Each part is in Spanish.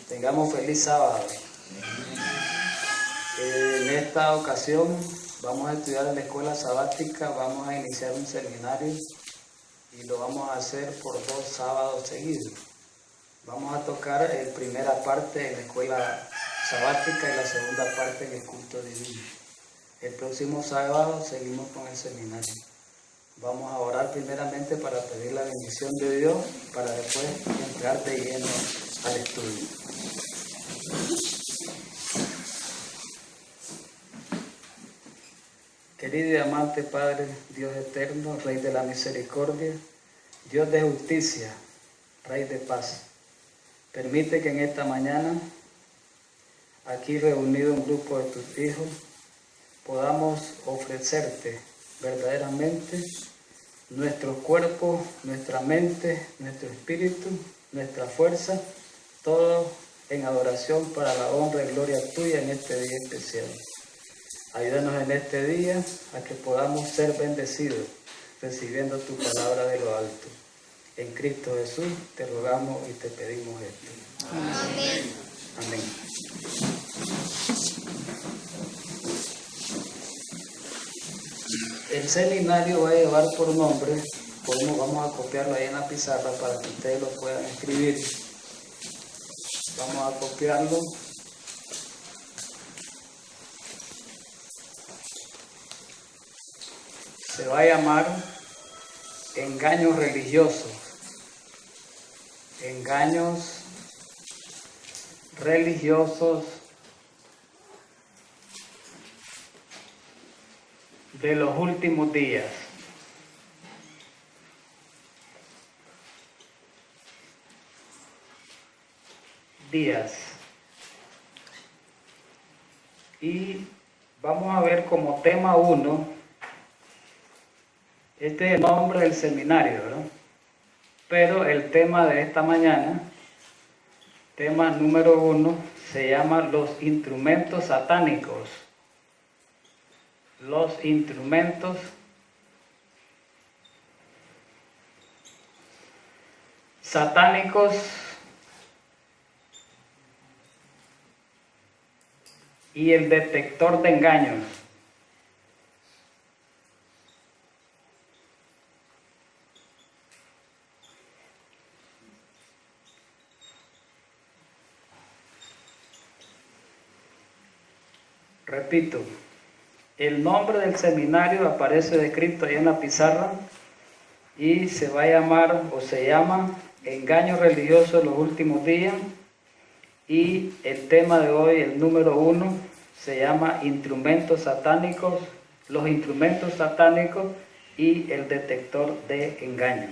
Tengamos feliz sábado. En esta ocasión vamos a estudiar en la escuela sabática, vamos a iniciar un seminario y lo vamos a hacer por 2 sábados seguidos. Vamos a tocar la primera parte en la escuela sabática y la segunda parte en el culto divino. El próximo sábado seguimos con el seminario. Vamos a orar primeramente para pedir la bendición de Dios para después entrar de lleno al estudio. Querido y amante Padre, Dios eterno, Rey de la misericordia, Dios de justicia, Rey de paz, permite que en esta mañana, aquí reunido un grupo de tus hijos, podamos ofrecerte verdaderamente nuestro cuerpo, nuestra mente, nuestro espíritu, nuestra fuerza, todo en adoración para la honra y gloria tuya en este día especial. Ayúdanos en este día a que podamos ser bendecidos recibiendo tu palabra de lo alto. En Cristo Jesús te rogamos y te pedimos esto. Amén. Amén. El seminario va a llevar por nombre, vamos a copiarlo ahí en la pizarra para que ustedes lo puedan escribir. Vamos a copiarlo. Se va a llamar engaños religiosos. Engaños religiosos de los últimos días. Y vamos a ver como tema 1, este es el nombre del seminario, ¿verdad? Pero el tema de esta mañana, tema número 1, se llama los instrumentos satánicos. Los instrumentos satánicos y el detector de engaños. Repito, el nombre del seminario aparece descrito ahí en la pizarra y se va a llamar o se llama Engaños religiosos en los últimos días, y el tema de hoy, el número 1, se llama instrumentos satánicos, los instrumentos satánicos y el detector de engaños.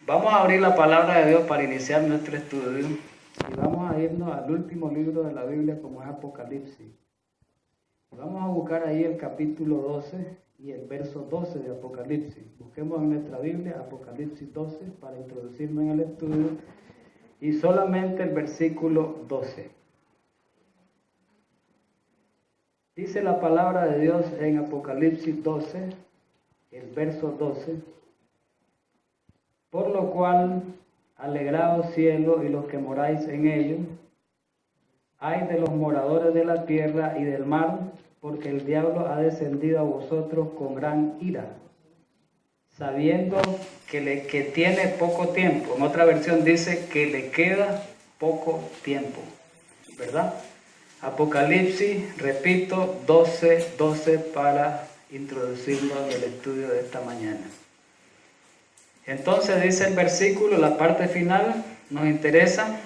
Vamos a abrir la palabra de Dios para iniciar nuestro estudio y vamos a irnos al último libro de la Biblia, como es Apocalipsis. Vamos a buscar ahí el capítulo 12 y el verso 12 de Apocalipsis. Busquemos en nuestra Biblia Apocalipsis 12 para introducirnos en el estudio y solamente el versículo 12. Dice la palabra de Dios en Apocalipsis 12, el verso 12. Por lo cual, alegraos cielos y los que moráis en ellos, ay de los moradores de la tierra y del mar, porque el diablo ha descendido a vosotros con gran ira, sabiendo que tiene poco tiempo. En otra versión dice que le queda poco tiempo, ¿verdad? Apocalipsis, repito, 12 para introducirnos en el estudio de esta mañana. Entonces dice el versículo, la parte final nos interesa,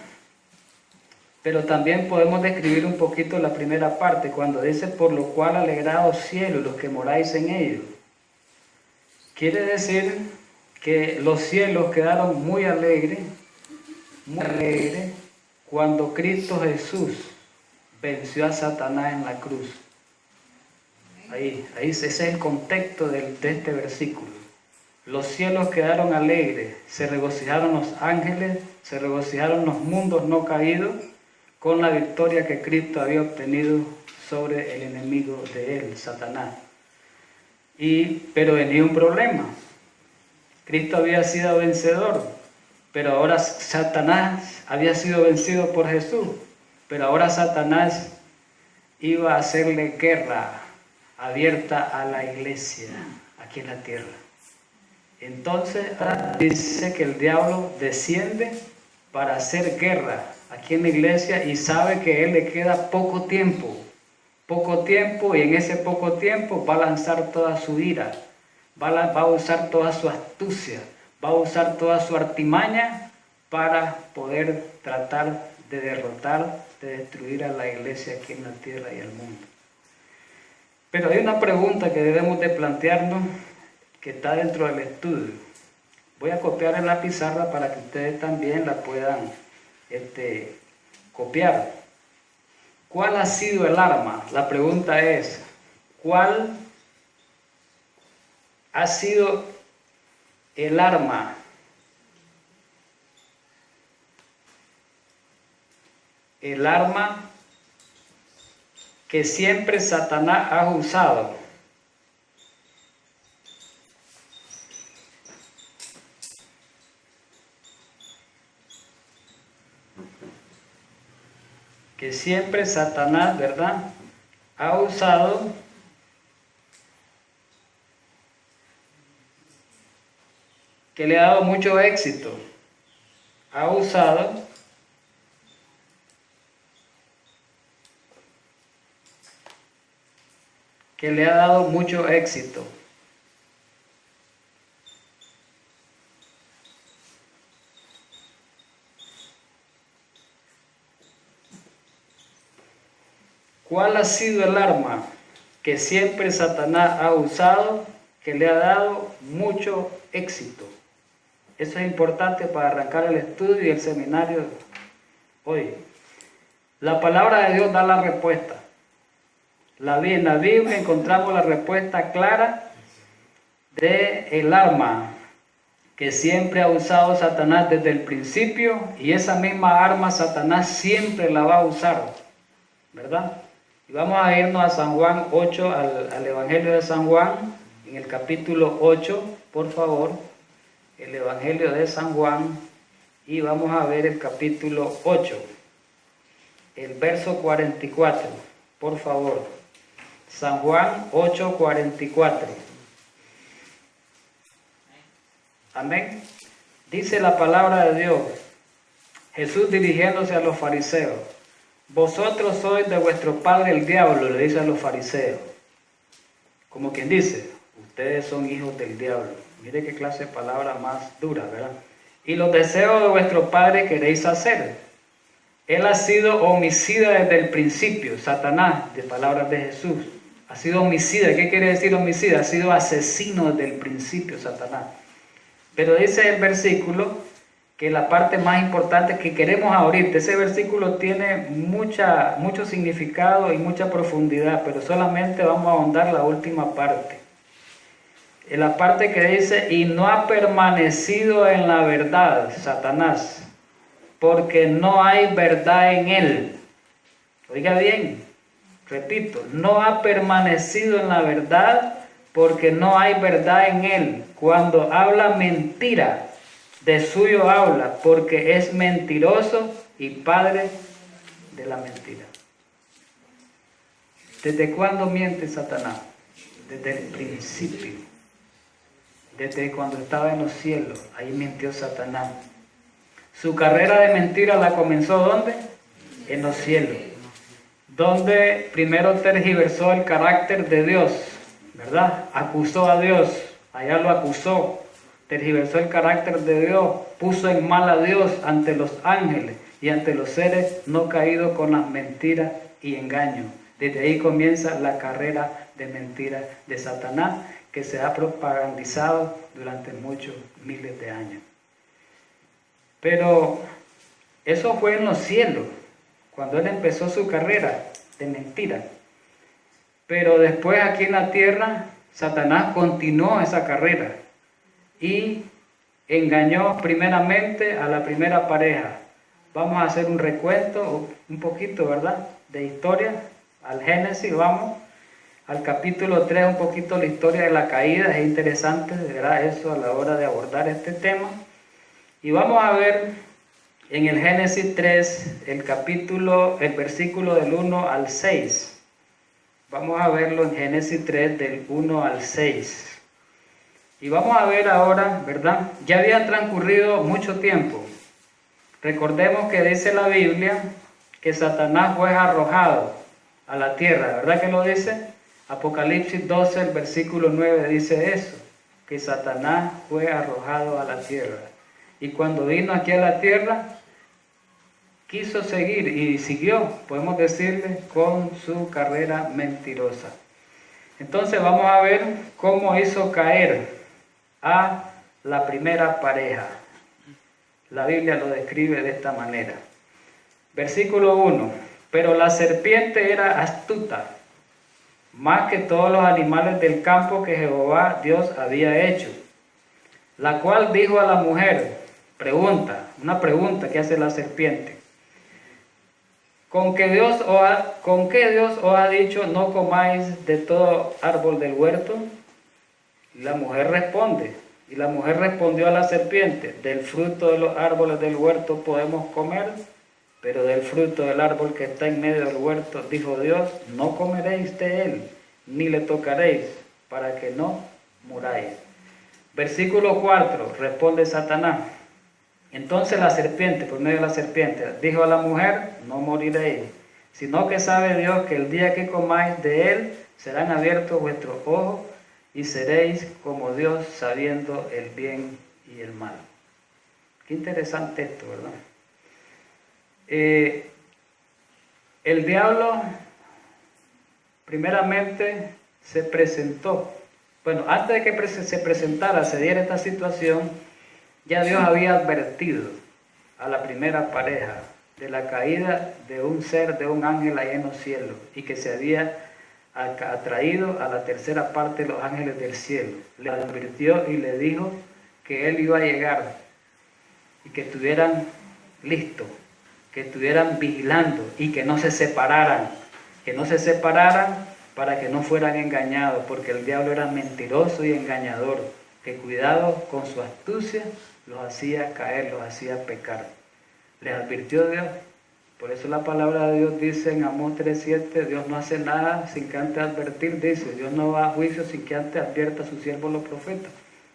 pero también podemos describir un poquito la primera parte, cuando dice, por lo cual alegraos cielos los que moráis en ellos. Quiere decir que los cielos quedaron muy alegres cuando Cristo Jesús venció a Satanás en la cruz. Ese es el contexto de este versículo. Los cielos quedaron alegres, se regocijaron los ángeles, se regocijaron los mundos no caídos con la victoria que Cristo había obtenido sobre el enemigo de él, Satanás. Pero venía un problema. Cristo había sido vencedor, Pero ahora Satanás había sido vencido por Jesús, pero ahora Satanás iba a hacerle guerra abierta a la iglesia aquí en la tierra. Entonces dice que el diablo desciende para hacer guerra aquí en la iglesia y sabe que a él le queda poco tiempo, y en ese poco tiempo va a lanzar toda su ira, va a usar toda su astucia, va a usar toda su artimaña para poder tratar de derrotar, de destruir a la iglesia aquí en la tierra y el mundo. Pero hay una pregunta que debemos de plantearnos que está dentro del estudio. Voy a copiar en la pizarra para que ustedes también la puedan copiar. ¿Cuál ha sido el arma? La pregunta es, ¿cuál ha sido el arma que siempre Satanás ha usado? Que siempre Satanás, ¿verdad?, ha usado que le ha dado mucho éxito. Ha usado que le ha dado mucho éxito. ¿Cuál ha sido el arma que siempre Satanás ha usado que le ha dado mucho éxito? Eso es importante para arrancar el estudio y el seminario hoy. La palabra de Dios da la respuesta. En la Biblia encontramos la respuesta clara del arma que siempre ha usado Satanás desde el principio, y esa misma arma Satanás siempre la va a usar, ¿verdad? Y vamos a irnos a San Juan 8, al Evangelio de San Juan, en el capítulo 8, por favor, el Evangelio de San Juan, y vamos a ver el capítulo 8, el verso 44, por favor. San Juan 8, 44. Amén. Dice la palabra de Dios, Jesús dirigiéndose a los fariseos: vosotros sois de vuestro padre el diablo, le dice a los fariseos. Como quien dice, ustedes son hijos del diablo. Mire qué clase de palabra más dura, ¿verdad? Y los deseos de vuestro padre queréis hacer. Él ha sido homicida desde el principio, Satanás, de palabras de Jesús. Ha sido homicida. ¿Qué quiere decir homicida? Ha sido asesino desde el principio, Satanás. Pero dice el versículo que la parte más importante que queremos ahorita, ese versículo tiene mucho significado y mucha profundidad, pero solamente vamos a ahondar la última parte. En la parte que dice, y no ha permanecido en la verdad, Satanás, porque no hay verdad en él. Oiga bien, repito, no ha permanecido en la verdad porque no hay verdad en él. Cuando habla mentira, de suyo habla, porque es mentiroso y padre de la mentira. ¿Desde cuándo miente Satanás? Desde el principio. Desde cuando estaba en los cielos, ahí mintió Satanás. Su carrera de mentira la comenzó ¿dónde? En los cielos. Donde primero tergiversó el carácter de Dios, ¿verdad? Acusó a Dios, allá lo acusó. Tergiversó el carácter de Dios, puso en mal a Dios ante los ángeles y ante los seres no caídos con las mentiras y engaños. Desde ahí comienza la carrera de mentiras de Satanás, que se ha propagandizado durante muchos miles de años. Pero eso fue en los cielos, cuando él empezó su carrera de mentira. Pero después aquí en la tierra, Satanás continuó esa carrera y engañó primeramente a la primera pareja. Vamos a hacer un recuento, un poquito, ¿verdad?, de historia, al Génesis, vamos, al capítulo 3, un poquito la historia de la caída. Es interesante, ¿verdad?, eso a la hora de abordar este tema. Y vamos a ver en el Génesis 3, el versículo del 1 al 6. Vamos a verlo en Génesis 3, del 1 al 6. Y vamos a ver ahora, ¿verdad? Ya había transcurrido mucho tiempo. Recordemos que dice la Biblia que Satanás fue arrojado a la tierra, ¿verdad que lo dice? Apocalipsis 12, el versículo 9 dice eso, que Satanás fue arrojado a la tierra. Y cuando vino aquí a la tierra, quiso seguir y siguió, podemos decirle, con su carrera mentirosa. Entonces vamos a ver cómo hizo caer a la primera pareja. La Biblia lo describe de esta manera. Versículo 1. Pero la serpiente era astuta, más que todos los animales del campo que Jehová Dios había hecho, la cual dijo a la mujer, una pregunta que hace la serpiente, ¿con qué Dios os ha dicho no comáis de todo árbol del huerto? Y la mujer respondió a la serpiente, del fruto de los árboles del huerto podemos comer, pero del fruto del árbol que está en medio del huerto, dijo Dios, no comeréis de él, ni le tocaréis, para que no muráis. Versículo 4, responde Satanás. Entonces la serpiente, por medio de la serpiente, dijo a la mujer, no moriréis, sino que sabe Dios que el día que comáis de él, serán abiertos vuestros ojos, y seréis como Dios, sabiendo el bien y el mal. Qué interesante esto, ¿verdad? El diablo primeramente se presentó. Bueno, antes de que se presentara, se diera esta situación, ya Dios había advertido a la primera pareja de la caída de un ser, de un ángel ahí en los cielos, y que se había atraído a la tercera parte de los ángeles del cielo. Le advirtió y le dijo que él iba a llegar y que estuvieran listos, que estuvieran vigilando y que no se separaran, para que no fueran engañados, porque el diablo era mentiroso y engañador, que cuidado con su astucia los hacía caer, los hacía pecar. Les advirtió Dios. Por eso la palabra de Dios dice en Amós 3:7, Dios no hace nada sin que antes advertir, dice, Dios no va a juicio sin que antes advierta a sus siervos los profetas,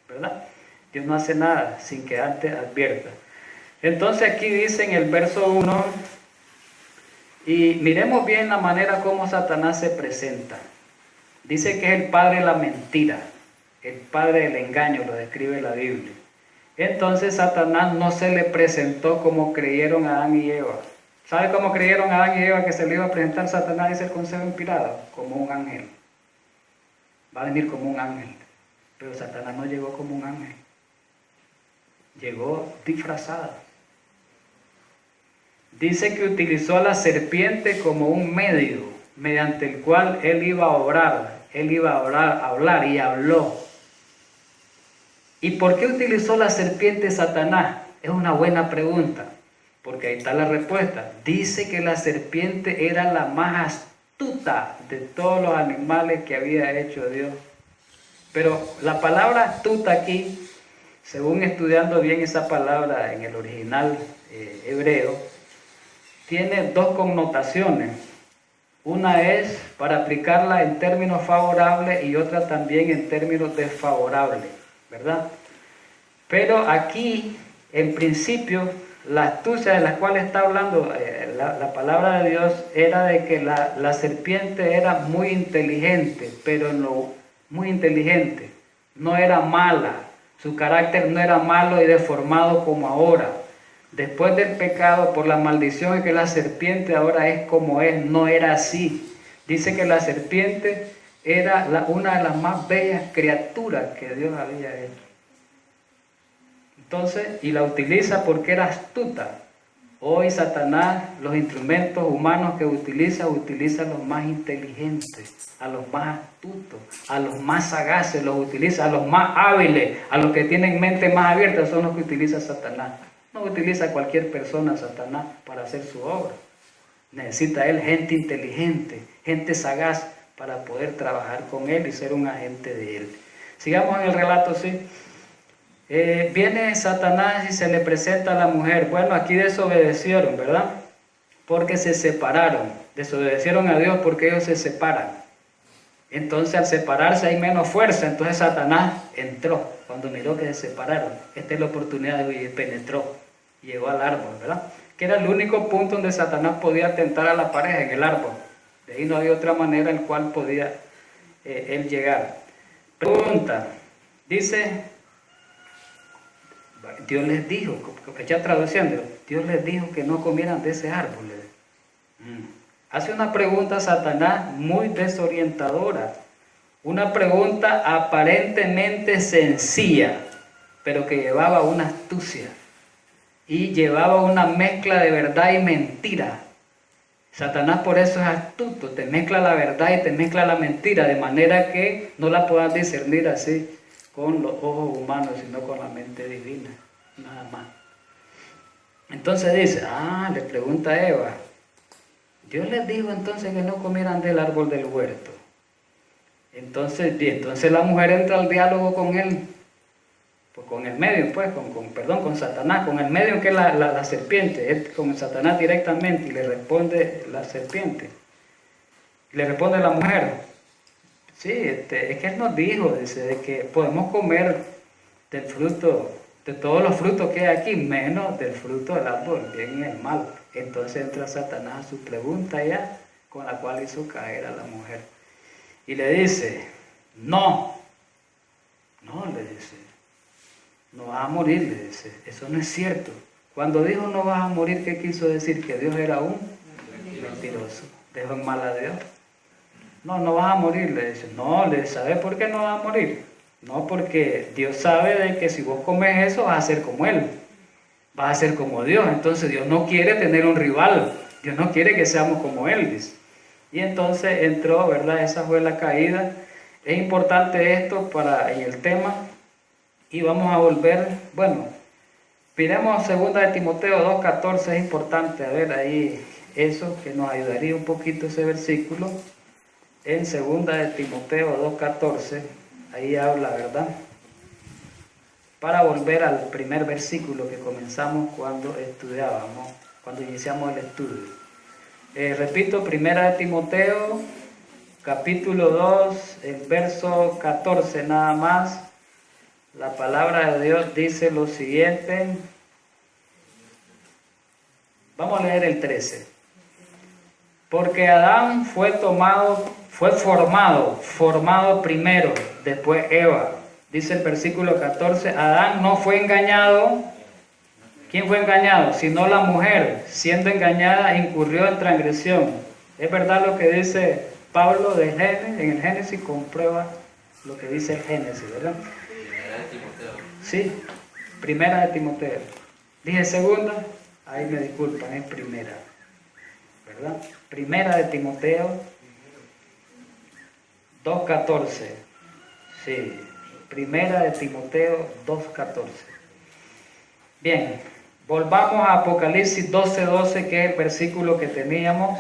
¿verdad? Dios no hace nada sin que antes advierta. Entonces aquí dice en el verso 1, y miremos bien la manera como Satanás se presenta. Dice que es el padre de la mentira, el padre del engaño, lo describe la Biblia. Entonces Satanás no se le presentó como creyeron Adán y Eva. ¿Sabe cómo creyeron Adán y Eva que se le iba a presentar Satanás? Dice el consejo inspirado, como un ángel. Va a venir como un ángel. Pero Satanás no llegó como un ángel. Llegó disfrazado. Dice que utilizó a la serpiente como un medio, mediante el cual él iba a obrar. Él iba a hablar y habló. ¿Y por qué utilizó la serpiente Satanás? Es una buena pregunta. Porque ahí está la respuesta. Dice que la serpiente era la más astuta de todos los animales que había hecho Dios. Pero la palabra astuta aquí, según estudiando bien esa palabra en el original hebreo, tiene dos connotaciones. Una es para aplicarla en términos favorables y otra también en términos desfavorables, ¿verdad? Pero aquí, en principio, la astucia de la cual está hablando la palabra de Dios era de que la serpiente era muy inteligente, pero muy inteligente, no era mala, su carácter no era malo y deformado como ahora. Después del pecado, por la maldición, es que la serpiente ahora es como es, no era así. Dice que la serpiente era una de las más bellas criaturas que Dios había hecho. Entonces, y la utiliza porque era astuta. Hoy Satanás, los instrumentos humanos que utiliza a los más inteligentes, a los más astutos, a los más sagaces, los utiliza a los más hábiles, a los que tienen mente más abierta, son los que utiliza Satanás. No utiliza a cualquier persona Satanás para hacer su obra. Necesita él gente inteligente, gente sagaz para poder trabajar con él y ser un agente de él. Sigamos en el relato, sí. Viene Satanás y se le presenta a la mujer. Bueno, aquí desobedecieron, ¿verdad? Porque se separaron. Desobedecieron a Dios porque ellos se separan. Entonces al separarse hay menos fuerza. Entonces Satanás entró cuando miró que se separaron. Esta es la oportunidad de penetró. Llegó al árbol, ¿verdad? Que era el único punto donde Satanás podía tentar a la pareja, en el árbol. De ahí no había otra manera en la cual podía él llegar. Pregunta. Dice, Dios les dijo, ya traduciendo, Dios les dijo que no comieran de ese árbol. Hace una pregunta Satanás muy desorientadora. Una pregunta aparentemente sencilla, pero que llevaba una astucia. Y llevaba una mezcla de verdad y mentira. Satanás por eso es astuto, te mezcla la verdad y te mezcla la mentira, de manera que no la puedas discernir así con los ojos humanos, sino con la mente divina, nada más. Entonces dice, le pregunta a Eva, Dios les dijo entonces que no comieran del árbol del huerto. Entonces la mujer entra al diálogo con él, pues con el medio, pues, con Satanás, con el medio que es la serpiente, es con Satanás directamente, y le responde la serpiente. Le responde la mujer, sí, es que él nos dijo, dice, de que podemos comer del fruto, de todos los frutos que hay aquí, menos del fruto del árbol, el bien y el mal. Entonces entra Satanás a su pregunta ya, con la cual hizo caer a la mujer. Y le dice, no, le dice, no vas a morir, le dice, eso no es cierto. Cuando dijo no vas a morir, ¿qué quiso decir? Que Dios era un mentiroso. ¿Dejó en mal a Dios? No vas a morir, le dice. No, le dice, ¿sabes por qué no vas a morir? No, porque Dios sabe de que si vos comes eso vas a ser como Él. Vas a ser como Dios. Entonces Dios no quiere tener un rival. Dios no quiere que seamos como Él, dice. Y entonces entró, ¿verdad? Esa fue la caída. Es importante esto en el tema. Y vamos a volver, bueno, miremos 2 de Timoteo 2:14, es importante, a ver ahí eso, que nos ayudaría un poquito ese versículo. En 2 de Timoteo 2:14, ahí habla, ¿verdad? Para volver al primer versículo que comenzamos cuando estudiábamos, cuando iniciamos el estudio. Repito, 1 de Timoteo, capítulo 2, el verso 14 nada más. La palabra de Dios dice lo siguiente. Vamos a leer el 13. Porque Adán fue formado primero, después Eva. Dice el versículo 14, Adán no fue engañado. ¿Quién fue engañado? Sino la mujer, siendo engañada, incurrió en transgresión. Es verdad lo que dice Pablo en el Génesis, comprueba lo que dice el Génesis, ¿verdad? Sí, 1 de Timoteo. Dije segunda, ahí me disculpan, es primera, ¿verdad? 1 de Timoteo 2:14. Sí, 1 de Timoteo 2:14. Bien, volvamos a Apocalipsis 12:12, que es el versículo que teníamos.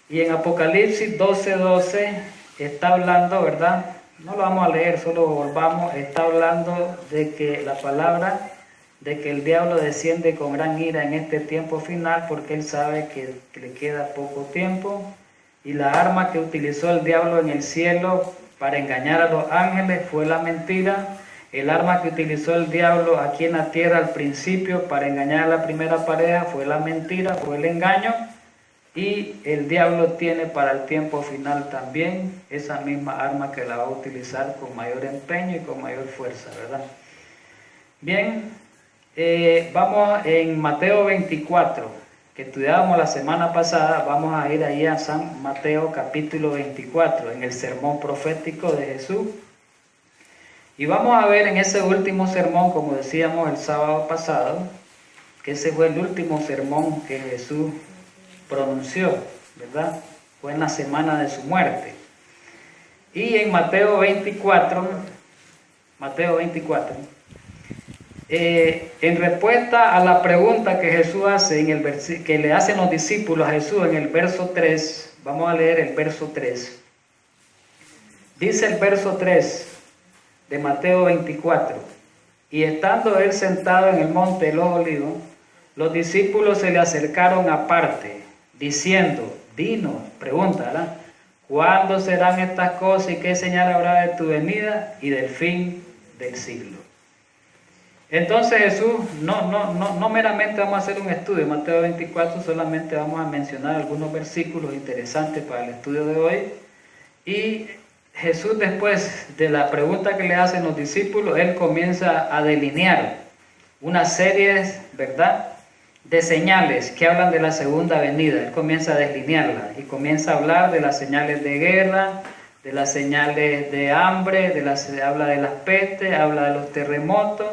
Y en Apocalipsis 12:12 está hablando, ¿verdad? No lo vamos a leer, solo volvamos. Está hablando de que la palabra, de que el diablo desciende con gran ira en este tiempo final, porque él sabe que le queda poco tiempo. Y la arma que utilizó el diablo en el cielo para engañar a los ángeles fue la mentira. El arma que utilizó el diablo aquí en la tierra al principio para engañar a la primera pareja fue la mentira, fue el engaño. Y el diablo tiene para el tiempo final también esa misma arma que la va a utilizar con mayor empeño y con mayor fuerza, ¿verdad? Bien, vamos en Mateo 24, que estudiábamos la semana pasada. Vamos a ir ahí a San Mateo capítulo 24, en el sermón profético de Jesús. Y vamos a ver en ese último sermón, como decíamos el sábado pasado, que ese fue el último sermón que Jesús pronunció, ¿verdad? Fue en la semana de su muerte. Y en Mateo 24, en respuesta a la pregunta que Jesús hace, que le hacen los discípulos a Jesús en el verso 3, vamos a leer el verso 3. Dice el verso 3 de Mateo 24. Y estando él sentado en el monte de los olivos, los discípulos se le acercaron aparte, diciendo, dinos, pregúntala, ¿cuándo serán estas cosas y qué señal habrá de tu venida y del fin del siglo? Entonces Jesús, no meramente vamos a hacer un estudio de Mateo 24, solamente vamos a mencionar algunos versículos interesantes para el estudio de hoy. Y Jesús, después de la pregunta que le hacen los discípulos, él comienza a delinear una serie, ¿verdad?, de señales que hablan de la segunda venida. Él comienza a delinearla y comienza a hablar de las señales de guerra, de las señales de hambre, habla de las pestes, habla de los terremotos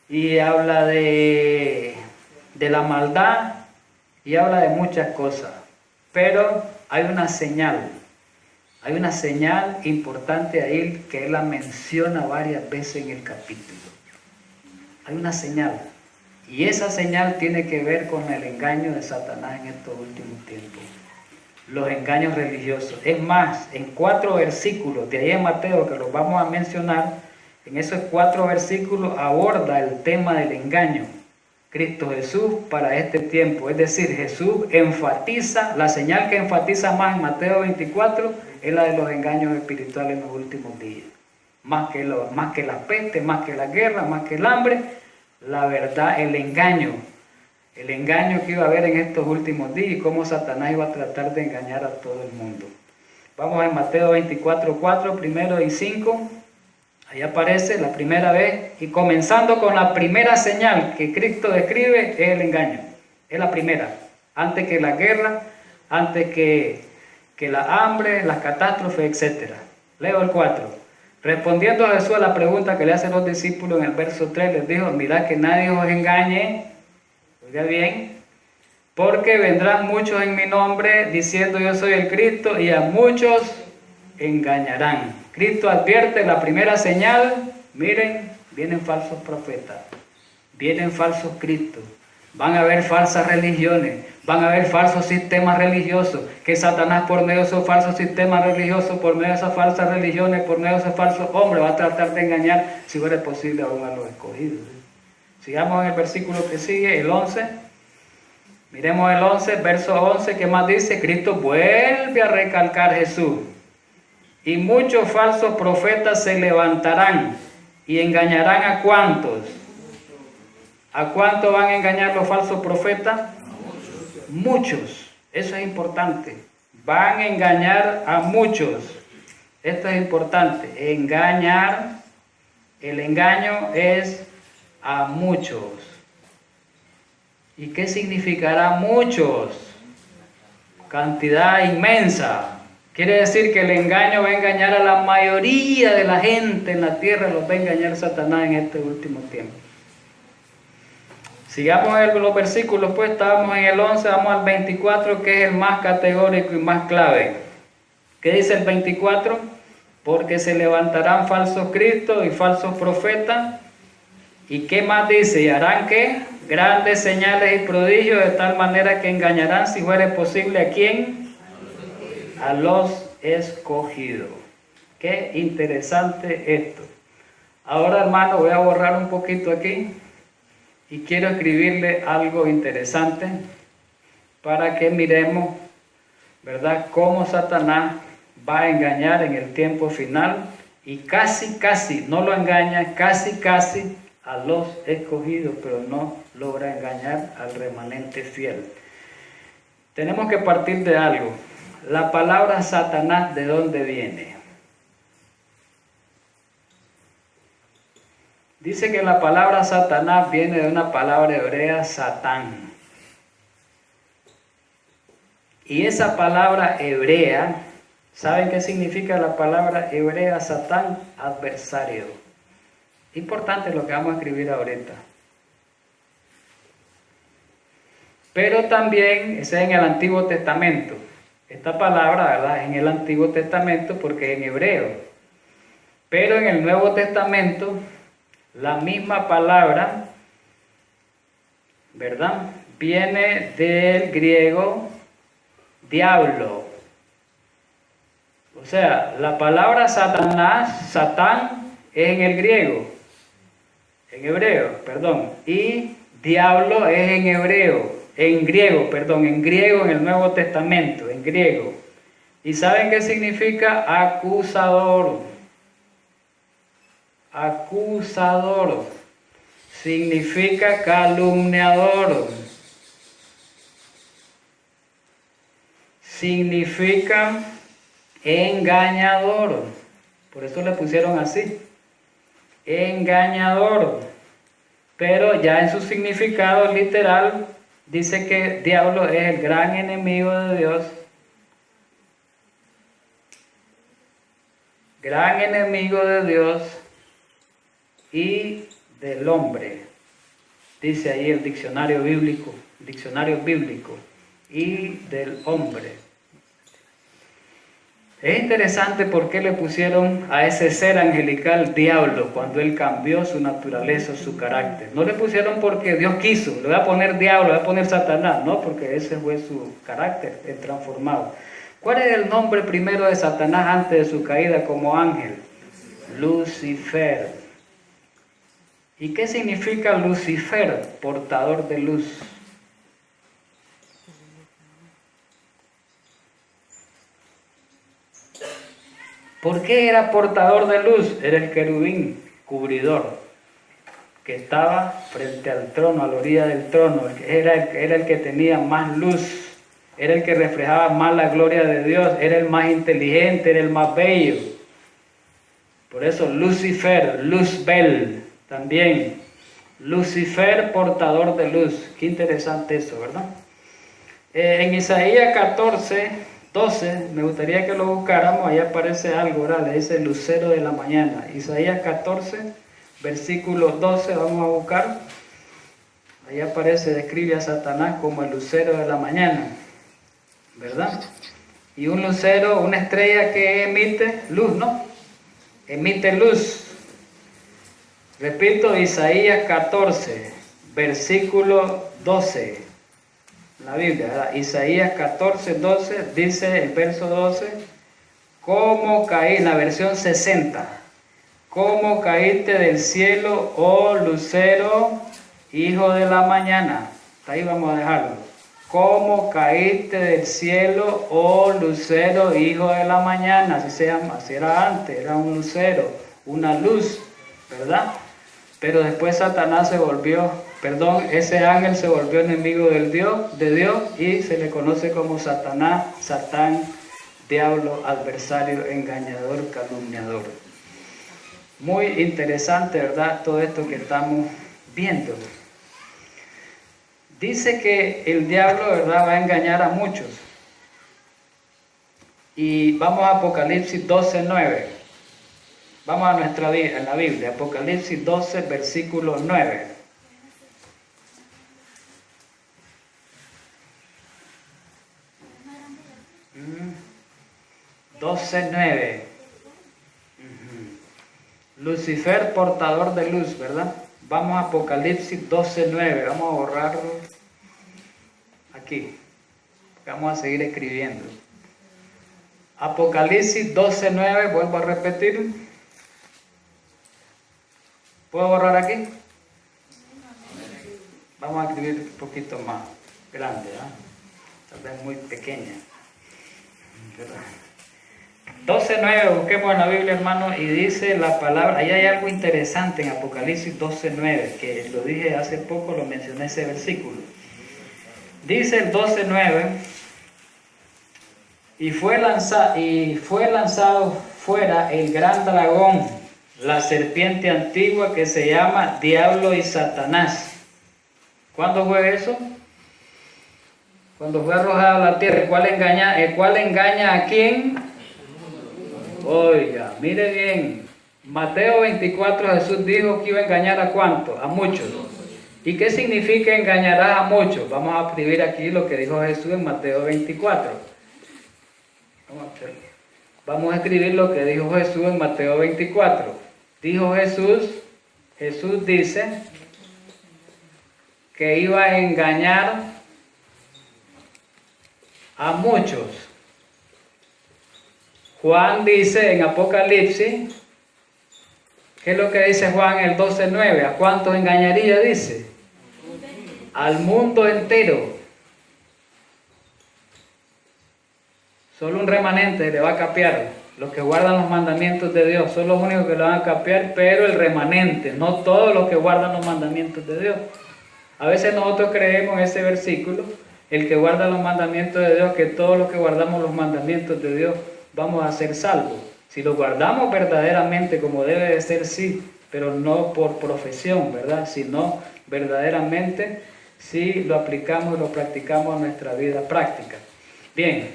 y habla de la maldad y habla de muchas cosas. Pero hay una señal importante ahí que él la menciona varias veces en el capítulo. Hay una señal. Y esa señal tiene que ver con el engaño de Satanás en estos últimos tiempos. Los engaños religiosos. Es más, en 4 versículos de ahí en Mateo, que los vamos a mencionar, en esos 4 versículos aborda el tema del engaño. Cristo Jesús para este tiempo. Es decir, Jesús enfatiza, la señal que enfatiza más en Mateo 24 es la de los engaños espirituales en los últimos días. Más que la peste, más que la guerra, más que el hambre, la verdad, el engaño que iba a haber en estos últimos días y cómo Satanás iba a tratar de engañar a todo el mundo. Vamos a Mateo 24, 4, primero y 5. Ahí aparece la primera vez y comenzando con la primera señal que Cristo describe es el engaño. Es la primera. Antes que la guerra, antes que la hambre, las catástrofes, etc. Leo el 4. Respondiendo a Jesús a la pregunta que le hacen los discípulos en el verso 3, les dijo, mirad que nadie os engañe, oiga bien, porque vendrán muchos en mi nombre diciendo yo soy el Cristo y a muchos engañarán. Cristo advierte la primera señal, miren, vienen falsos profetas, vienen falsos cristos, van a haber falsas religiones, van a haber falsos sistemas religiosos, que Satanás por medio de esos falsos sistemas religiosos, por medio de esas falsas religiones, por medio de esos falsos hombres, va a tratar de engañar, si fuera posible, aún a los escogidos. Sigamos en el versículo que sigue, el 11. Miremos el 11, verso 11, que más dice, Cristo vuelve a recalcar Jesús. Y muchos falsos profetas se levantarán y engañarán a ¿cuántos? ¿A cuánto van a engañar los falsos profetas? Muchos. Eso es importante. Van a engañar a muchos. Esto es importante. Engañar. El engaño es a muchos. ¿Y qué significará muchos? Cantidad inmensa. Quiere decir que el engaño va a engañar a la mayoría de la gente en la tierra, los va a engañar Satanás en este último tiempo. Sigamos en los versículos, pues estábamos en el 11, vamos al 24, que es el más categórico y más clave. ¿Qué dice el 24? Porque se levantarán falsos cristos y falsos profetas. ¿Y qué más dice? ¿Y harán qué? Grandes señales y prodigios, de tal manera que engañarán, si fuere posible, ¿a quién? A los escogidos. Qué interesante esto. Ahora, hermano, voy a borrar un poquito aquí y quiero escribirle algo interesante para que miremos, ¿verdad?, cómo Satanás va a engañar en el tiempo final y casi, no lo engaña, casi a los escogidos, pero no logra engañar al remanente fiel. Tenemos que partir de algo. La palabra Satanás, ¿de dónde viene? Dice que la palabra Satanás viene de una palabra hebrea, Satán. Y esa palabra hebrea, ¿saben qué significa la palabra hebrea Satán? Adversario. Importante lo que vamos a escribir ahorita. Pero también, ese es en el Antiguo Testamento. Esta palabra, ¿verdad?, es en el Antiguo Testamento porque es en hebreo. Pero en el Nuevo Testamento, la misma palabra, ¿verdad?, viene del griego diablo. O sea, la palabra Satanás, Satán, es en el griego, en hebreo, perdón. Y diablo es en hebreo, en griego en el Nuevo Testamento, en griego. ¿Y saben qué significa acusador? Acusador significa calumniador, significa engañador, por eso le pusieron así, engañador, pero ya en su significado literal dice que diablo es el gran enemigo de Dios, gran enemigo de Dios y del hombre, dice ahí el diccionario bíblico, y del hombre. Es interesante por qué le pusieron a ese ser angelical diablo cuando él cambió su naturaleza, su carácter. No le pusieron porque Dios quiso, le voy a poner diablo, le voy a poner Satanás, no, porque ese fue su carácter, el transformado. ¿Cuál es el nombre primero de Satanás antes de su caída como ángel? Lucifer. ¿Y qué significa Lucifer? Portador de luz. ¿Por qué era portador de luz? Era el querubín cubridor que estaba frente al trono, a la orilla del trono. Era el que tenía más luz, era el que reflejaba más la gloria de Dios, era el más inteligente, era el más bello. Por eso Lucifer, Luzbel también. Lucifer, portador de luz. Qué interesante eso, ¿verdad? En Isaías 14:12, me gustaría que lo buscáramos, ahí aparece algo, ¿verdad? Le dice lucero de la mañana. Isaías 14, versículo 12, vamos a buscar. Ahí aparece, describe a Satanás como el lucero de la mañana, ¿verdad? Y un lucero, una estrella que emite luz, ¿no? Emite luz. Repito, Isaías 14, versículo 12. La Biblia, ¿verdad? Isaías 14:12 dice el verso 12, ¿cómo caí? En la versión 60, ¿cómo caíste del cielo, oh lucero, hijo de la mañana? Ahí vamos a dejarlo. ¿Cómo caíste del cielo, oh lucero, hijo de la mañana? Así se llama, así era antes, era un lucero, una luz, ¿verdad? Pero después Satanás ese ángel se volvió enemigo de Dios y se le conoce como Satanás, Satán, diablo, adversario, engañador, calumniador. Muy interesante, ¿verdad? Todo esto que estamos viendo. Dice que el diablo, ¿verdad?, va a engañar a muchos. Y vamos a Apocalipsis 12:9. Vamos a en la Biblia, Apocalipsis 12, versículo 9. 12:9. Lucifer, portador de luz, ¿verdad? Vamos a Apocalipsis 12:9. Vamos a borrarlo aquí. Vamos a seguir escribiendo. Apocalipsis 12:9, vuelvo a repetir. ¿Puedo borrar aquí? Vamos a escribir un poquito más grande, ¿eh? Tal vez muy pequeña. 12:9, busquemos en la Biblia, hermano, y dice la palabra, ahí hay algo interesante en Apocalipsis 12:9, que lo dije hace poco, lo mencioné ese versículo. Dice el 12:9, y fue lanzado fuera el gran dragón, la serpiente antigua que se llama Diablo y Satanás. ¿Cuándo fue eso? Cuando fue arrojado a la tierra. ¿El cual engaña a quién? Oiga, mire bien. Mateo 24, Jesús dijo que iba a engañar a ¿cuántos? A muchos. ¿Y qué significa engañarás a muchos? Vamos a escribir aquí lo que dijo Jesús en Mateo 24. Vamos a escribir lo que dijo Jesús en Mateo 24. Dijo Jesús dice que iba a engañar a muchos. Juan dice en Apocalipsis ¿Qué es lo que dice Juan el 12:9? ¿A cuántos engañaría? Dice. Al mundo entero. Solo un remanente le va a capear. Los que guardan los mandamientos de Dios son los únicos que lo van a capear, pero el remanente, no todos los que guardan los mandamientos de Dios. A veces nosotros creemos en ese versículo, el que guarda los mandamientos de Dios, que todos los que guardamos los mandamientos de Dios vamos a ser salvos. Si los guardamos verdaderamente como debe de ser, sí, pero no por profesión, ¿verdad? Sino verdaderamente si lo aplicamos y lo practicamos en nuestra vida práctica. Bien,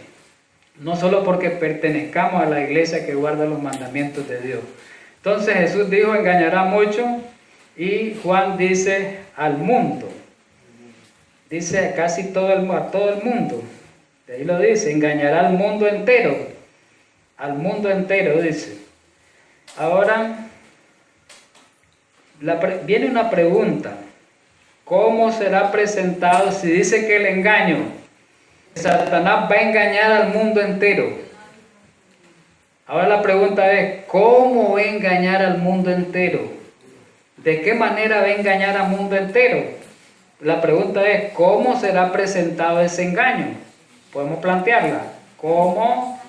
no solo porque pertenezcamos a la iglesia que guarda los mandamientos de Dios. Entonces Jesús dijo, engañará mucho, y Juan dice al mundo. Dice casi todo a todo el mundo. De ahí lo dice, engañará al mundo entero. Al mundo entero, dice. Ahora, viene una pregunta. ¿Cómo será presentado si dice que el engaño, Satanás va a engañar al mundo entero? Ahora la pregunta es, ¿cómo va a engañar al mundo entero? ¿De qué manera va a engañar al mundo entero? La pregunta es, ¿cómo será presentado ese engaño? Podemos plantearla. ¿Cómo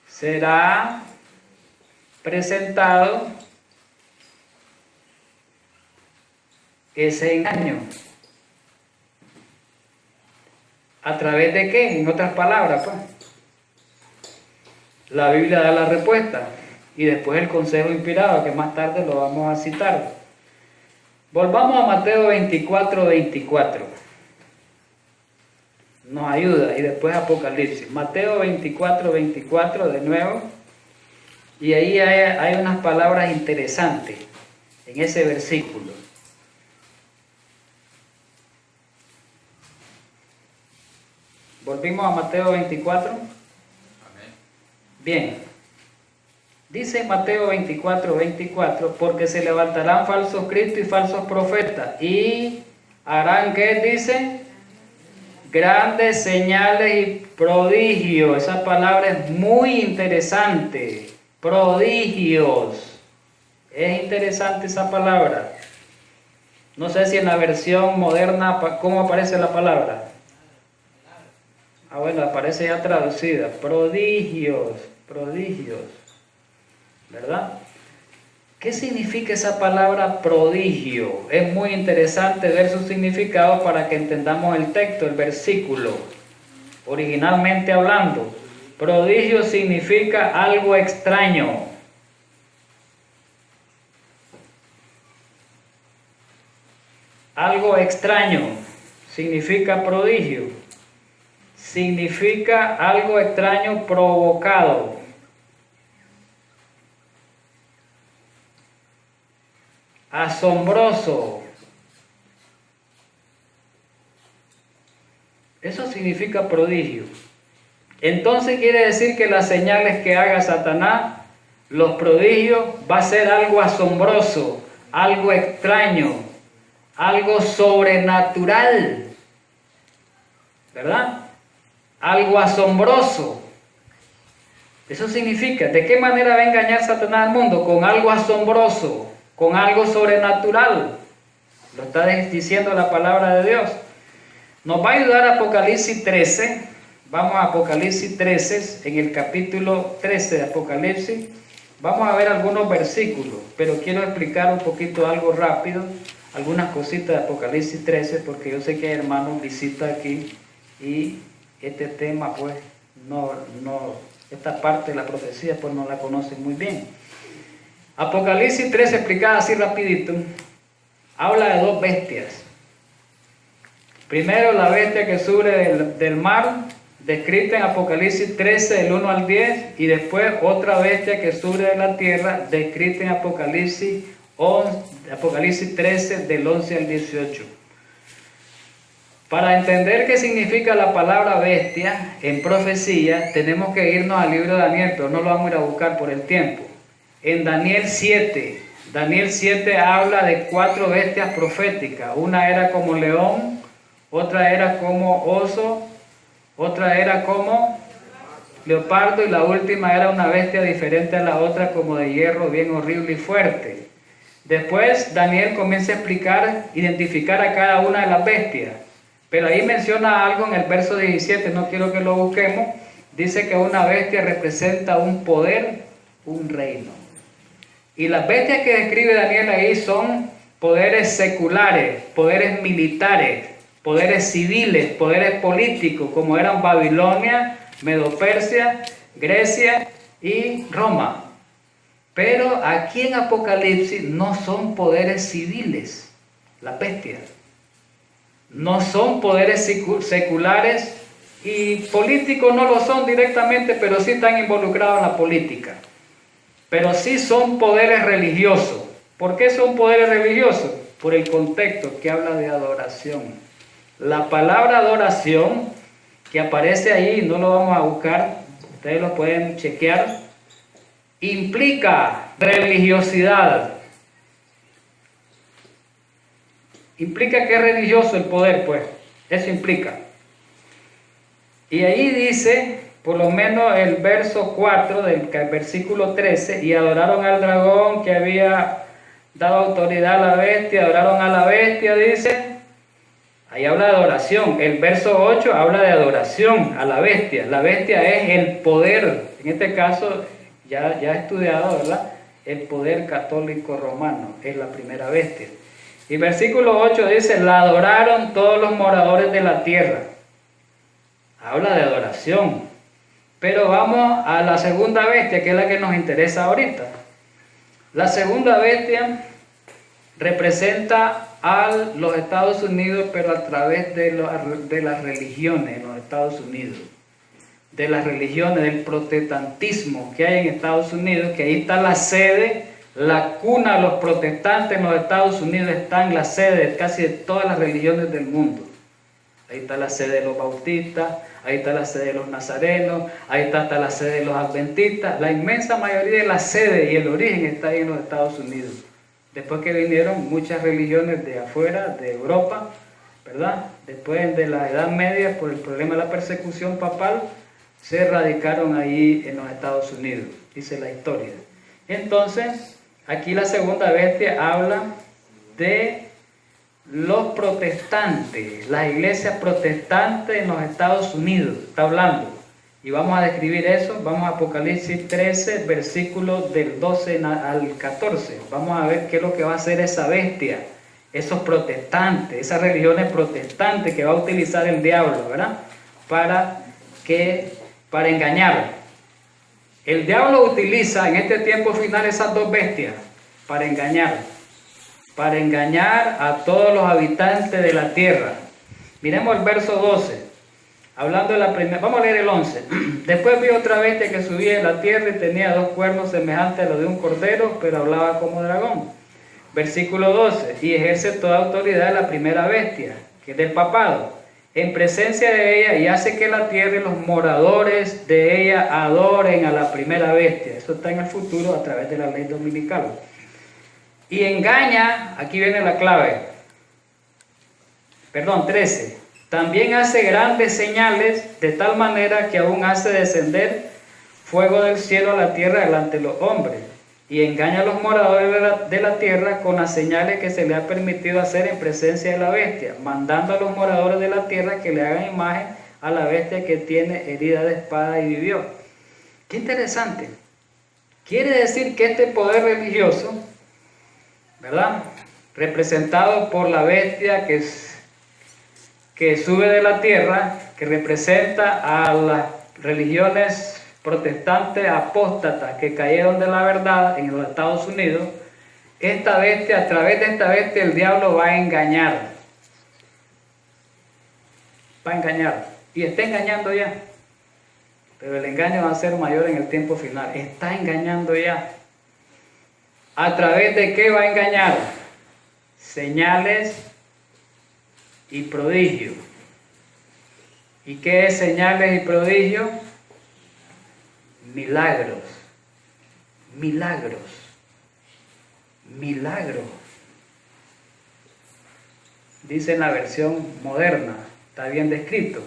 será presentado ese engaño? ¿A través de qué? En otras palabras, pues. La Biblia da la respuesta y después el consejo inspirado, que más tarde lo vamos a citar. Volvamos a Mateo 24:24. Nos ayuda, y después Apocalipsis. Mateo 24:24 de nuevo. Y ahí hay unas palabras interesantes en ese versículo. Volvimos a Mateo 24. Bien. Dice Mateo 24:24, porque se levantarán falsos cristos y falsos profetas, y harán, ¿qué dice? Grandes señales y prodigios. Esa palabra es muy interesante. Prodigios. Es interesante esa palabra. No sé si en la versión moderna, ¿cómo aparece la palabra? Ah, bueno, aparece ya traducida. Prodigios, prodigios. ¿Verdad? ¿Qué significa esa palabra prodigio? Es muy interesante ver su significado para que entendamos el texto, el versículo. Originalmente hablando, prodigio significa algo extraño. Algo extraño significa prodigio. Significa algo extraño provocado. Asombroso. Eso significa prodigio. Entonces quiere decir que las señales que haga Satanás, los prodigios, va a ser algo asombroso, algo extraño, algo sobrenatural, ¿verdad? Algo asombroso. Eso significa, ¿de qué manera va a engañar Satanás al mundo? Con algo asombroso, con algo sobrenatural. Lo está diciendo la palabra de Dios. Nos va a ayudar Apocalipsis 13. Vamos a Apocalipsis 13, en el capítulo 13 de Apocalipsis. Vamos a ver algunos versículos, pero quiero explicar un poquito algo rápido, algunas cositas de Apocalipsis 13, porque yo sé que hay hermanos visitan aquí y este tema, pues, esta parte de la profecía, pues, no la conocen muy bien. Apocalipsis 13, explicada así rapidito, habla de dos bestias. Primero, la bestia que sube del mar, descrita en Apocalipsis 13, del 1 al 10, y después otra bestia que sube de la tierra, descrita en Apocalipsis 13, del 11 al 18. Para entender qué significa la palabra bestia en profecía, tenemos que irnos al libro de Daniel, pero no lo vamos a ir a buscar por el tiempo. En Daniel 7 habla de 4 bestias proféticas. Una era como león, otra era como oso, otra era como leopardo, y la última era una bestia diferente a la otra, como de hierro, bien horrible y fuerte. Después Daniel comienza a explicar, identificar a cada una de las bestias, pero ahí menciona algo en el verso 17, no quiero que lo busquemos. Dice que una bestia representa un poder, un reino. Y las bestias que describe Daniel ahí son poderes seculares, poderes militares, poderes civiles, poderes políticos, como eran Babilonia, Medo-Persia, Grecia y Roma. Pero aquí en Apocalipsis no son poderes civiles, las bestias. No son poderes seculares y políticos, no lo son directamente, pero sí están involucrados en la política. Pero sí son poderes religiosos. ¿Por qué son poderes religiosos? Por el contexto que habla de adoración. La palabra adoración que aparece ahí, no lo vamos a buscar, ustedes lo pueden chequear, implica religiosidad. Implica que es religioso el poder, pues. Eso implica. Y ahí dice, por lo menos el verso 4 del versículo 13, y adoraron al dragón que había dado autoridad a la bestia, adoraron a la bestia, dice. Ahí habla de adoración. El verso 8 habla de adoración a la bestia. La bestia es el poder, en este caso ya estudiado, ¿verdad? El poder católico romano, es la primera bestia. Y versículo 8 dice, la adoraron todos los moradores de la tierra. Habla de adoración. Pero vamos a la segunda bestia, que es la que nos interesa ahorita. La segunda bestia representa a los Estados Unidos, pero a través de las religiones en los Estados Unidos. De las religiones, del protestantismo que hay en Estados Unidos, que ahí está la sede, la cuna de los protestantes en los Estados Unidos, está en la sede de casi de todas las religiones del mundo. Ahí está la sede de los bautistas, ahí está la sede de los nazarenos, ahí está hasta la sede de los adventistas. La inmensa mayoría de la sede y el origen está ahí en los Estados Unidos. Después que vinieron muchas religiones de afuera, de Europa, ¿verdad? Después de la Edad Media, por el problema de la persecución papal, se radicaron ahí en los Estados Unidos, dice la historia. Entonces, aquí la segunda bestia habla de los protestantes, las iglesias protestantes en los Estados Unidos, está hablando. Y vamos a describir eso, vamos a Apocalipsis 13, versículos del 12 al 14. Vamos a ver qué es lo que va a hacer esa bestia, esos protestantes, esas religiones protestantes que va a utilizar el diablo, ¿verdad? Para engañar. El diablo utiliza en este tiempo final esas dos bestias para engañar a todos los habitantes de la tierra. Miremos el verso 12. Hablando de la primera, vamos a leer el 11. Después vi otra bestia que subía de la tierra y tenía dos cuernos semejantes a los de un cordero, pero hablaba como dragón. Versículo 12. Y ejerce toda autoridad de la primera bestia, que es del papado, en presencia de ella, y hace que la tierra y los moradores de ella adoren a la primera bestia. Eso está en el futuro a través de la ley dominical. Y engaña, aquí viene la clave. 13. También hace grandes señales, de tal manera que aún hace descender fuego del cielo a la tierra delante de los hombres, y engaña a los moradores de la tierra con las señales que se le ha permitido hacer en presencia de la bestia, mandando a los moradores de la tierra que le hagan imagen a la bestia que tiene herida de espada y vivió. Qué interesante. Quiere decir que este poder religioso, ¿verdad?, representado por la bestia que sube de la tierra, que representa a las religiones protestantes apóstatas que cayeron de la verdad en los Estados Unidos, esta bestia, a través de esta bestia el diablo va a engañar. Va a engañar. Y está engañando ya. Pero el engaño va a ser mayor en el tiempo final. Está engañando ya. ¿A través de qué va a engañar? Señales y prodigio. ¿Y qué es señales y prodigio? Milagros. Milagros. Milagros. Dice en la versión moderna, está bien descrito.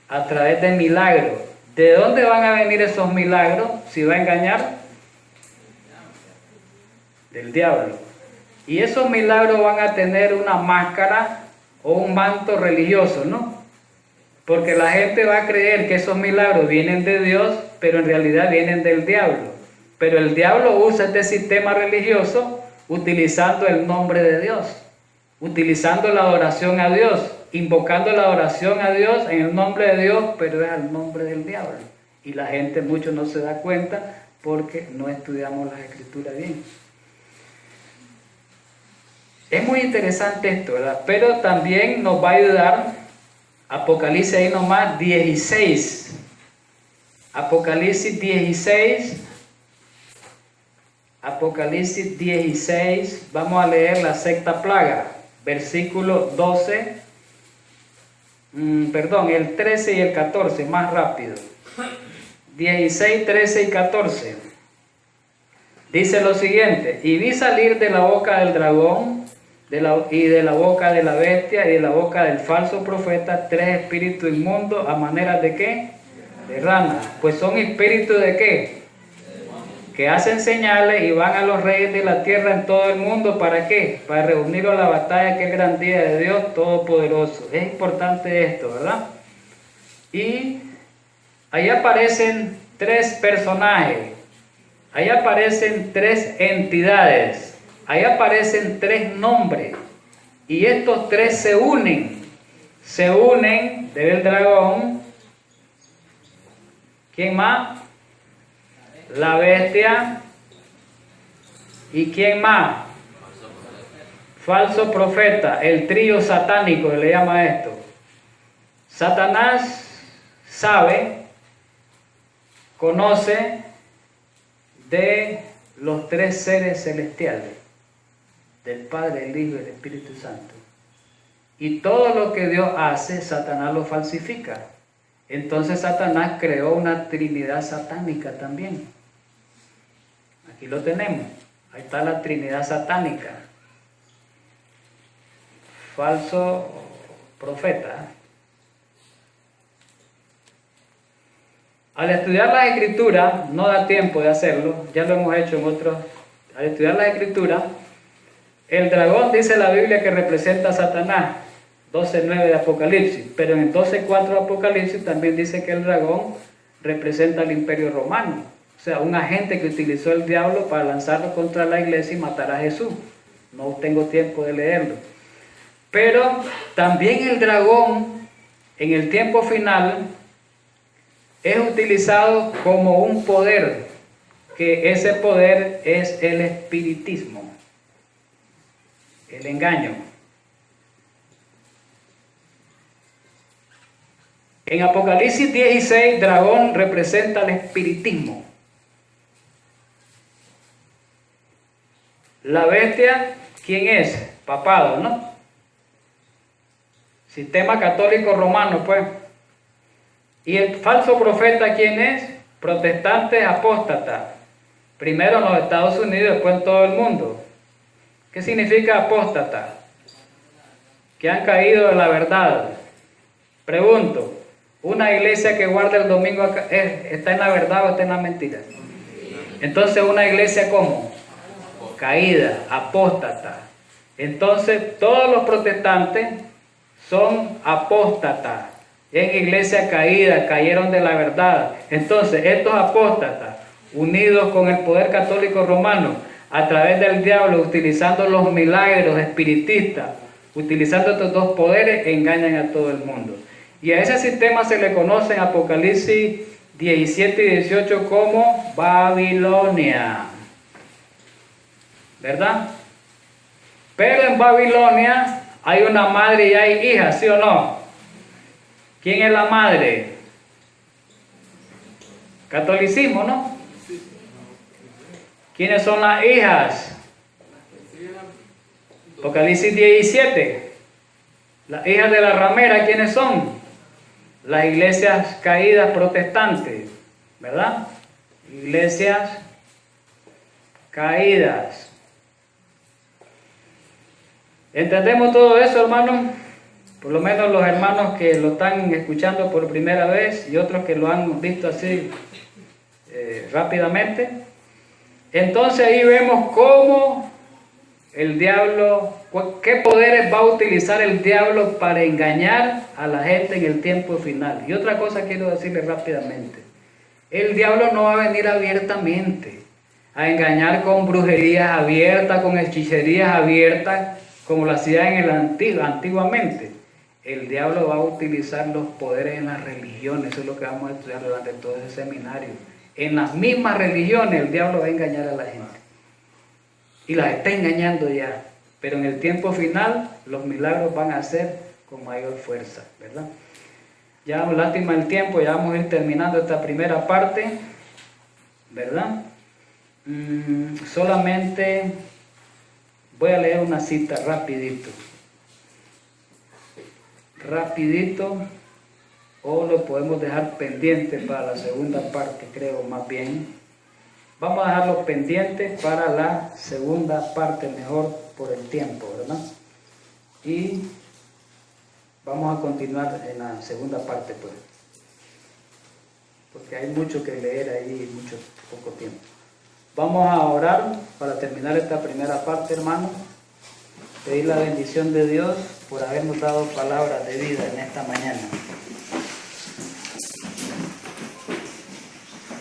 A través de milagros, ¿De dónde van a venir esos milagros si va a engañar? Del diablo. Y esos milagros van a tener una máscara o un manto religioso, ¿no? Porque la gente va a creer que esos milagros vienen de Dios, pero en realidad vienen del diablo. Pero el diablo usa este sistema religioso utilizando el nombre de Dios, utilizando la adoración a Dios, invocando la adoración a Dios en el nombre de Dios, pero es al nombre del diablo. Y la gente mucho no se da cuenta porque no estudiamos las Escrituras bien. Es muy interesante esto, ¿verdad? Pero también nos va a ayudar Apocalipsis ahí nomás 16. Apocalipsis 16. Apocalipsis 16. Vamos a leer la sexta plaga. Versículo 12. El 13 y el 14. Más rápido. 16, 13 y 14. Dice lo siguiente. Y vi salir de la boca del dragón y de la boca de la bestia y de la boca del falso profeta 3 espíritus inmundos a manera de ¿qué? De rana. Pues son espíritus de ¿qué? Que hacen señales y van a los reyes de la tierra en todo el mundo. ¿Para qué? Para reunirlos a la batalla, que es el gran día de Dios Todopoderoso. Es importante esto, ¿verdad? Y ahí aparecen 3 personajes. Ahí aparecen 3 entidades. Ahí aparecen 3 nombres. Y estos 3 se unen. Se unen del dragón. ¿Quién más? La bestia. ¿Y quién más? Falso profeta. El trío satánico le llama esto. Satanás sabe, conoce de los 3 seres celestiales, del Padre, el Hijo y el Espíritu Santo. Y todo lo que Dios hace, Satanás lo falsifica. Entonces Satanás creó una trinidad satánica también. Aquí lo tenemos. Ahí está la trinidad satánica. Falso profeta. Al estudiar las Escrituras, no da tiempo de hacerlo, ya lo hemos hecho en otros. Al estudiar las Escrituras, el dragón dice la Biblia que representa a Satanás, 12:9 de Apocalipsis, pero en 12:4 de Apocalipsis también dice que el dragón representa al Imperio Romano, o sea, un agente que utilizó el diablo para lanzarlo contra la iglesia y matar a Jesús. No tengo tiempo de leerlo. Pero también el dragón, en el tiempo final, es utilizado como un poder, que ese poder es el espiritismo, el engaño. En Apocalipsis 16, dragón representa el espiritismo. La bestia, ¿quién es? Papado, ¿no? Sistema católico romano, pues. ¿Y el falso profeta quién es? Protestantes apóstatas. Primero en los Estados Unidos, después en todo el mundo. ¿Qué significa apóstata? Que han caído de la verdad. Pregunto, ¿una iglesia que guarda el domingo está en la verdad o está en la mentira? Entonces, ¿una iglesia cómo? Caída, apóstata. Entonces, todos los protestantes son apóstatas. En iglesia caída, cayeron de la verdad. Entonces, estos apóstatas, unidos con el poder católico romano, a través del diablo, utilizando los milagros espiritistas, utilizando estos 2 poderes, engañan a todo el mundo. Y a ese sistema se le conoce en Apocalipsis 17 y 18 como Babilonia. ¿Verdad? Pero en Babilonia hay una madre y hay hijas, ¿sí o no? ¿Quién es la madre? Catolicismo, ¿no? ¿Quiénes son las hijas? Apocalipsis 17. Las hijas de la ramera, ¿quiénes son? Las iglesias caídas protestantes, ¿verdad? Iglesias caídas. ¿Entendemos todo eso, hermano? Por lo menos los hermanos que lo están escuchando por primera vez y otros que lo han visto así rápidamente. Entonces ahí vemos cómo el diablo, qué poderes va a utilizar el diablo para engañar a la gente en el tiempo final. Y otra cosa quiero decirles rápidamente. El diablo no va a venir abiertamente a engañar con brujerías abiertas, con hechicerías abiertas, como lo hacía antiguamente. El diablo va a utilizar los poderes en las religiones. Eso es lo que vamos a estudiar durante todo ese seminario. En las mismas religiones el diablo va a engañar a la gente. Y las está engañando ya. Pero en el tiempo final los milagros van a ser con mayor fuerza, ¿verdad? Ya lástima el tiempo, ya vamos a ir terminando esta primera parte, ¿verdad? Solamente voy a leer una cita rapidito, o lo podemos dejar pendiente para la segunda parte, creo más bien. Vamos a dejarlo pendiente para la segunda parte, mejor por el tiempo, ¿verdad? Y vamos a continuar en la segunda parte, pues, porque hay mucho que leer ahí y mucho poco tiempo. Vamos a orar para terminar esta primera parte, hermanos. Pedir la bendición de Dios por habernos dado palabras de vida en esta mañana.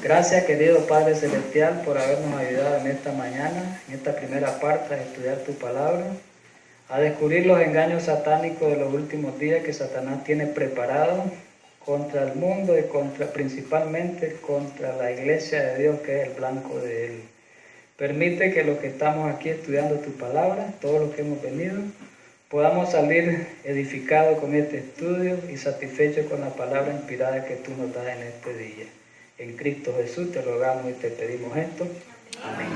Gracias, querido Padre Celestial, por habernos ayudado en esta mañana, en esta primera parte, a estudiar tu palabra, a descubrir los engaños satánicos de los últimos días que Satanás tiene preparado contra el mundo y principalmente contra la iglesia de Dios, que es el blanco de él. Permite que los que estamos aquí estudiando tu palabra, todos los que hemos venido, podamos salir edificados con este estudio y satisfechos con la palabra inspirada que tú nos das en este día. En Cristo Jesús te rogamos y te pedimos esto. Amén.